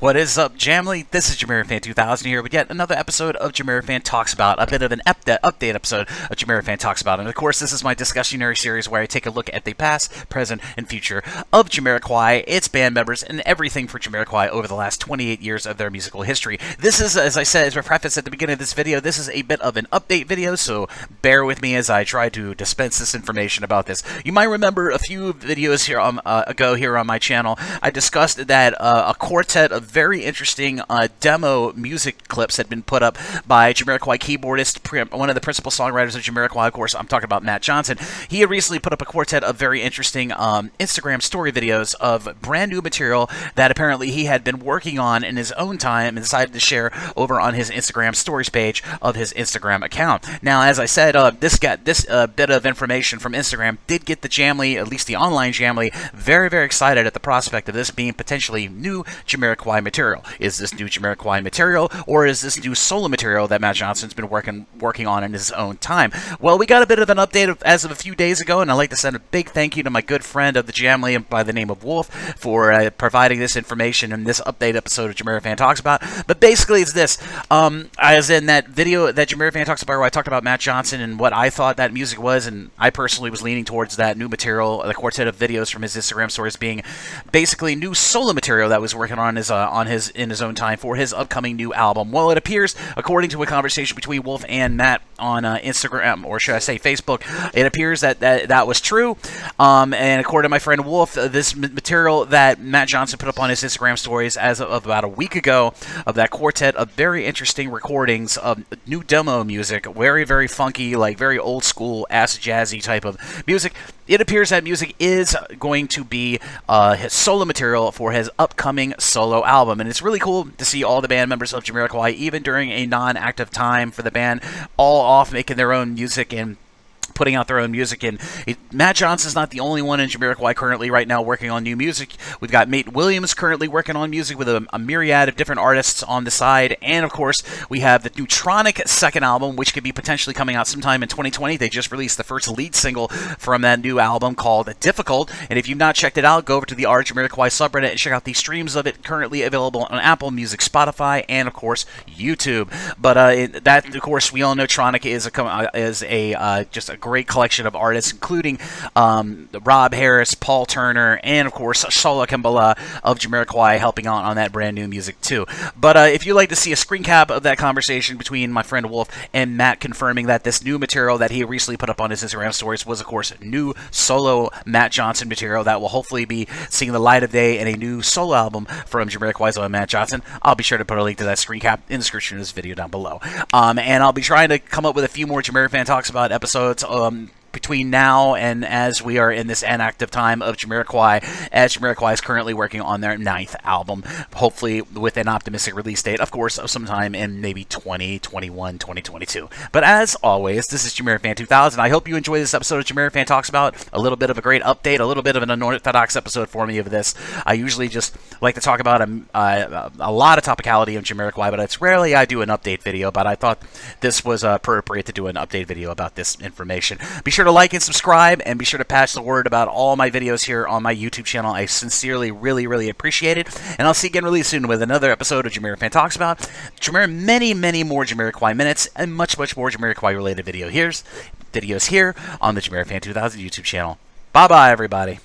What is up, Jamily? This is JamiroFan 2000 here with yet another episode of JamiroFan Talks About, a bit of an update episode of JamiroFan Talks About. And of course, this is my discussionary series where I take a look at the past, present, and future of JamiroQuai, its band members, and everything for JamiroQuai over the last 28 years of their musical history. This is, as I said, as I prefaced at the beginning of this video, this is a bit of an update video, so bear with me as I try to dispense this information about this. You might remember a few videos here ago here on my channel, I discussed that a quartet of very interesting demo music clips had been put up by JamiroQuai keyboardist, one of the principal songwriters of JamiroQuai, of course, I'm talking about Matt Johnson. He had recently put up a quartet of very interesting Instagram story videos of brand new material that apparently he had been working on in his own time and decided to share over on his Instagram stories page of his Instagram account. Now, as I said, this bit of information from Instagram did get the Jamily, at least the online Jamily, very, very excited at the prospect of this being potentially new JamiroQuai material. Is this new JamiroQuai material, or is this new solo material that Matt Johnson's been working on in his own time? Well, we got a bit of an update as of a few days ago, and I'd like to send a big thank you to my good friend of the Jamily by the name of Wolf for providing this information in this update episode of JamiroFan Talks About. But basically, it's this. As in that video that JamiroFan Talks About where I talked about Matt Johnson and what I thought that music was, and I personally was leaning towards that new material, the quartet of videos from his Instagram stories being basically new solo material that was working on in his own time for his upcoming new album. Well, it appears, according to a conversation between Wolf and Matt on Instagram, or should I say Facebook, it appears that was true. And according to my friend Wolf, this material that Matt Johnson put up on his Instagram stories as of about a week ago of that quartet of very interesting recordings of new demo music, very, very funky, like very old school, acid jazzy type of music. It appears that music is going to be his solo material for his upcoming solo album. And it's really cool to see all the band members of JamiroQuai, even during a non-active time for the band, all off making their own music and putting out their own music. And Matt Johnson's not the only one in JamiroQuai currently right now working on new music. We've got Mate Williams currently working on music with a myriad of different artists on the side. And of course, we have the Neutronic second album, which could be potentially coming out sometime in 2020. They just released the first lead single from that new album called Difficult. And if you've not checked it out, go over to the JamiroQuai subreddit and check out the streams of it currently available on Apple Music, Spotify, and of course YouTube. But that, of course, we all know Tronic is just a great collection of artists, including Rob Harris, Paul Turner, and of course Shola Kimbala of JamiroQuai helping out on that brand new music too. But if you'd like to see a screen cap of that conversation between my friend Wolf and Matt confirming that this new material that he recently put up on his Instagram stories was of course new solo Matt Johnson material that will hopefully be seeing the light of day in a new solo album from JamiroQuai's own Matt Johnson, I'll be sure to put a link to that screen cap in the description of this video down below. And I'll be trying to come up with a few more JamiroFan Talks About episodes between now and as we are in this inactive time of JamiroQuai, as JamiroQuai is currently working on their 9th album, hopefully with an optimistic release date, of course, sometime in maybe 2021, 2022. But as always, this is JamiroFan 2000. I hope you enjoy this episode of JamiroFan Talks About. A little bit of a great update, a little bit of an unorthodox episode for me of this. I usually just like to talk about a lot of topicality of JamiroQuai, but it's rarely I do an update video, but I thought this was appropriate to do an update video about this information. Be sure to like and subscribe, and be sure to pass the word about all my videos here on my YouTube channel. I sincerely, really, really appreciate it. And I'll see you again really soon with another episode of JamiroFan Talks About. Many, many more JamiroQuai minutes, and much, much more JamiroQuai related videos here on the JamiroFan 2000 YouTube channel. Bye-bye, everybody.